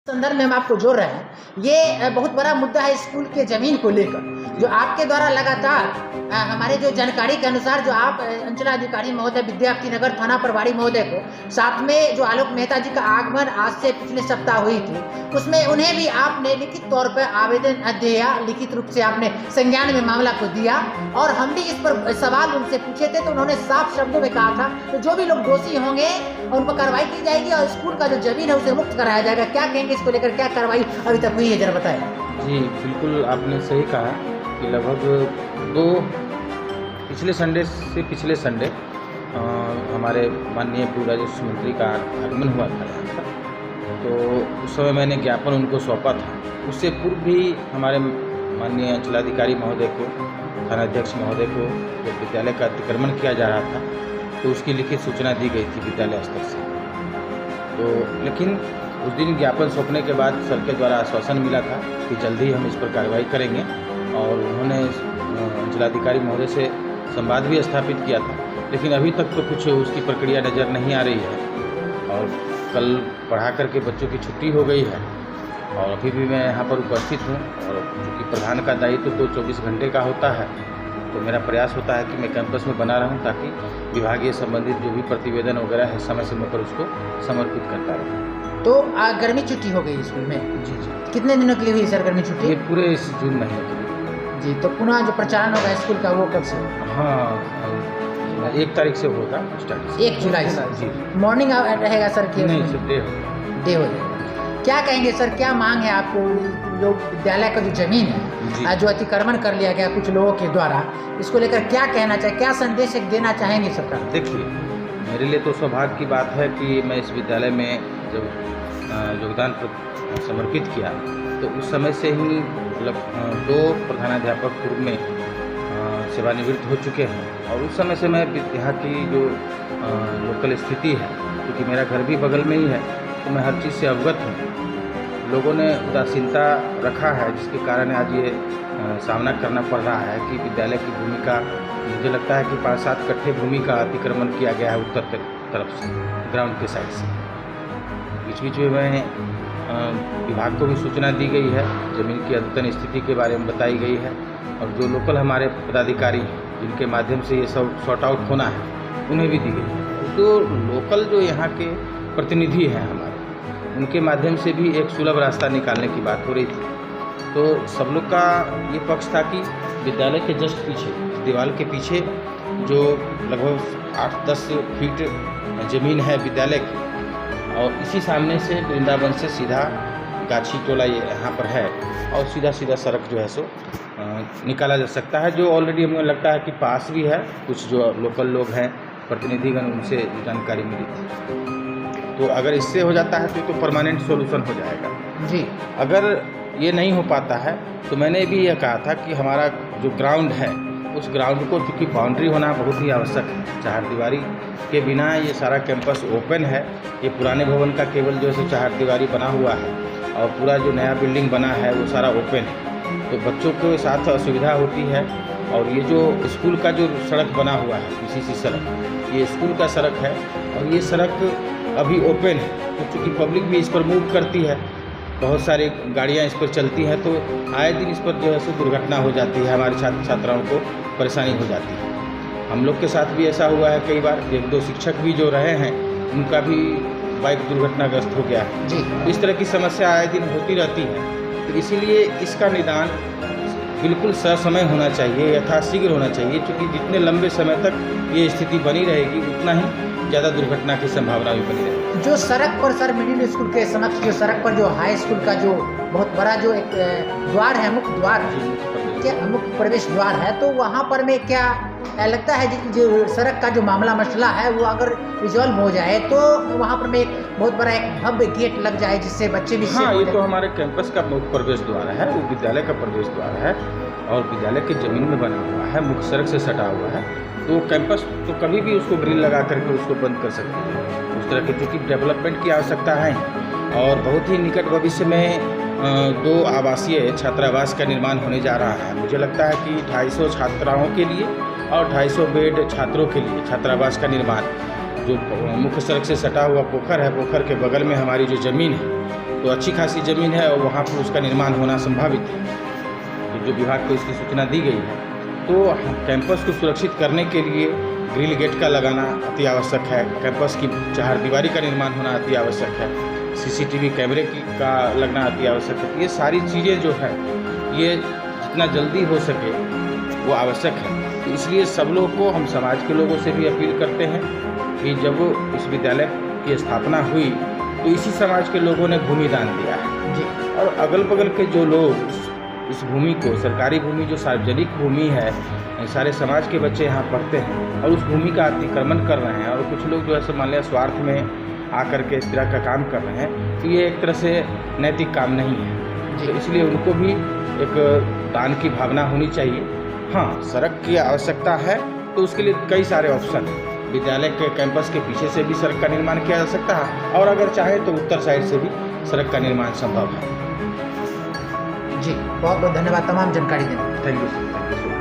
संदर्भ में हम आपको जोड़ रहे हैं। ये बहुत बड़ा मुद्दा है स्कूल के ज़मीन को लेकर, जो आपके द्वारा लगातार हमारे जो जानकारी के अनुसार जो आप अंचलाधिकारी महोदय विद्यापति नगर थाना प्रभारी महोदय को साथ में जो आलोक मेहता जी का आगमन आज से पिछले सप्ताह हुई थी, उसमें उन्हें भी आपने लिखित तौर पर आवेदन दिया, लिखित रूप से आपने संज्ञान में मामला को दिया और हम भी इस पर सवाल उनसे पूछे थे तो उन्होंने साफ शब्दों में कहा था तो जो भी लोग दोषी होंगे उन पर कार्रवाई की जाएगी और स्कूल का जो जमीन है उसे मुक्त कराया जाएगा। क्या कहेंगे इसको लेकर, क्या कार्रवाई अभी तक हुई है, जरा बताएं। जी बिल्कुल, आपने सही कहा कि लगभग पिछले संडे हमारे माननीय पूर्व राजस्व मंत्री का आगमन हुआ था यहाँ पर, तो उस समय मैंने ज्ञापन उनको सौंपा था। उससे पूर्व भी हमारे माननीय अंचलाधिकारी महोदय को, थानाध्यक्ष महोदय को जब विद्यालय का अतिक्रमण किया जा रहा था तो उसकी लिखित सूचना दी गई थी विद्यालय स्तर से। तो लेकिन उस दिन ज्ञापन सौंपने के बाद सर के द्वारा आश्वासन मिला था कि जल्दी हम इस पर कार्रवाई करेंगे और उन्होंने अंचलाधिकारी महोदय से संवाद भी स्थापित किया था, लेकिन अभी तक तो कुछ उसकी प्रक्रिया नज़र नहीं आ रही है। और कल पढ़ा करके बच्चों की छुट्टी हो गई है और अभी भी मैं यहाँ पर उपस्थित हूँ और चूँकि प्रधान का दायित्व तो 24 घंटे का होता है, तो मेरा प्रयास होता है कि मैं कैंपस में बना रहूं ताकि विभागीय संबंधित जो भी प्रतिवेदन वगैरह है समय समय पर उसको समर्पित करता रहूं। तो गर्मी छुट्टी हो गई स्कूल में? जी। कितने दिनों के लिए हुई सर गर्मी छुट्टी? ये पूरे इस जून महीने के लिए। जी, तो पुनः जो प्रचालन होगा स्कूल का वो कब से? हाँ, 1 तारीख से होगा स्टार्ट। 1 जुलाई से? जी। मॉर्निंग रहेगा सर? नहीं सर, डे हो जाएगा। क्या कहेंगे सर, क्या मांग है आपको? जो विद्यालय का जो जमीन है जो अतिक्रमण कर लिया गया कुछ लोगों के द्वारा, इसको लेकर क्या कहना चाहिए, क्या संदेश देना चाहेंगे सरकार? देखिए, मेरे लिए तो सौभाग्य की बात है कि मैं इस विद्यालय में जब योगदान समर्पित किया तो उस समय से ही मतलब 2 प्रधानाध्यापक पूर्व में सेवानिवृत्त हो चुके हैं और उस समय से मैं यहाँ की जो लोकल स्थिति है, क्योंकि मेरा घर भी बगल में ही है, तो मैं हर चीज़ से अवगत हूँ। लोगों ने उदासीनता रखा है जिसके कारण आज ये सामना करना पड़ रहा है कि विद्यालय की भूमि का, मुझे लगता है कि 5-7 कट्ठे भूमि का अतिक्रमण किया गया है उत्तर तरफ से, ग्राउंड के साइड से। बीच में मैं विभाग को भी सूचना दी गई है, ज़मीन की अद्यतन स्थिति के बारे में बताई गई है और जो लोकल हमारे पदाधिकारी हैं जिनके माध्यम से ये सब सॉर्ट आउट होना है उन्हें भी दी गई है। जो लोकल जो यहाँ के प्रतिनिधि हैं हमारे, उनके माध्यम से भी एक सुलभ रास्ता निकालने की बात हो रही थी। तो सब लोग का ये पक्ष था कि विद्यालय के जस्ट पीछे, दीवार के पीछे जो लगभग 8-10 फीट ज़मीन है विद्यालय की, और इसी सामने से वृंदावन से सीधा गाछी टोला ये यहाँ पर है और सीधा सड़क जो है सो निकाला जा सकता है, जो ऑलरेडी हमें लगता है कि पास भी है। कुछ जो लोकल लोग हैं प्रतिनिधिगण, उनसे जानकारी मिली थी। तो अगर इससे हो जाता है तो परमानेंट सॉल्यूशन हो जाएगा। जी, अगर ये नहीं हो पाता है तो मैंने भी यह कहा था कि हमारा जो ग्राउंड है उस ग्राउंड को, चूँकि बाउंड्री होना बहुत ही आवश्यक है, चारदीवारी के बिना ये सारा कैंपस ओपन है। ये पुराने भवन का केवल जो है चारदीवारी बना हुआ है और पूरा जो नया बिल्डिंग बना है वो सारा ओपन है, तो बच्चों के साथ असुविधा होती है। और ये जो स्कूल का जो सड़क बना हुआ है, पीसीसी सड़क, ये स्कूल का सड़क है और ये सड़क अभी ओपन है, तो चूँकि पब्लिक भी इस पर मूव करती है, बहुत सारी गाड़ियाँ इस पर चलती हैं, तो आए दिन इस पर जो है सो दुर्घटना हो जाती है, हमारे छात्र छात्राओं को परेशानी हो जाती है। हम लोग के साथ भी ऐसा हुआ है कई बार, 1-2 शिक्षक भी जो रहे हैं उनका भी बाइक दुर्घटनाग्रस्त हो गया है। जी, इस तरह की समस्या आए दिन होती रहती है, तो इसीलिए इसका निदान बिल्कुल ससमय होना चाहिए, यथाशीघ्र होना चाहिए, क्योंकि जितने लंबे समय तक ये स्थिति बनी रहेगी उतना ही ज़्यादा दुर्घटना की संभावना भी बनी रहेगी। जो सड़क पर सर मिडिल स्कूल के समक्ष जो सड़क पर जो हाई स्कूल का जो बहुत बड़ा जो एक द्वार है, मुख्य द्वार है, क्या मुख्य प्रवेश द्वार है, तो वहाँ पर में क्या लगता है जो सड़क का जो मामला मसला है वो अगर रिजॉल्व हो जाए तो वहाँ पर में एक बहुत बड़ा एक भव्य गेट लग जाए जिससे बच्चे भी हाँ, ये तो हमारे कैंपस का मुख्य प्रवेश द्वार है, वो विद्यालय का प्रवेश द्वार है और विद्यालय की ज़मीन में बना हुआ है, मुख्य सड़क से सटा हुआ है, तो कैंपस तो कभी भी उसको ग्रिल लगा करके उसको बंद कर सकते हैं। उस तरह की चूँकि डेवलपमेंट की आवश्यकता है और बहुत ही निकट भविष्य में 2 आवासीय छात्रावास का निर्माण होने जा रहा है। मुझे लगता है कि 250 छात्राओं के लिए और 250 बेड छात्रों के लिए छात्रावास का निर्माण, जो मुख्य सड़क से सटा हुआ पोखर है, पोखर के बगल में हमारी जो ज़मीन है तो अच्छी खासी ज़मीन है और वहाँ पर उसका निर्माण होना संभावित है। तो जो विभाग को इसकी सूचना दी गई है, तो कैंपस को सुरक्षित करने के लिए ग्रिल गेट का लगाना अति आवश्यक है, कैंपस की चारदीवारी का निर्माण होना अति आवश्यक है, सीसीटीवी कैमरे का लगना अति आवश्यक है। ये सारी चीज़ें जो है ये जितना जल्दी हो सके वो आवश्यक है। तो इसलिए सब लोग को, हम समाज के लोगों से भी अपील करते हैं कि जब इस विद्यालय की स्थापना हुई तो इसी समाज के लोगों ने भूमि दान दिया है जी। और अगल बगल के जो लोग इस भूमि को, सरकारी भूमि जो सार्वजनिक भूमि है, सारे समाज के बच्चे यहाँ पढ़ते हैं और उस भूमि का अतिक्रमण कर रहे हैं और कुछ लोग जो है मान लिया स्वार्थ में आकर के इस तरह का काम कर रहे हैं, तो ये एक तरह से नैतिक काम नहीं है। तो इसलिए उनको भी एक दान की भावना होनी चाहिए। हाँ, सड़क की आवश्यकता है तो उसके लिए कई सारे ऑप्शन हैं। विद्यालय के कैंपस के पीछे से भी सड़क का निर्माण किया जा सकता है और अगर चाहे तो उत्तर साइड से भी सड़क का निर्माण संभव है। जी, बहुत बहुत धन्यवाद तमाम जानकारी देने के लिए। Thank you sir.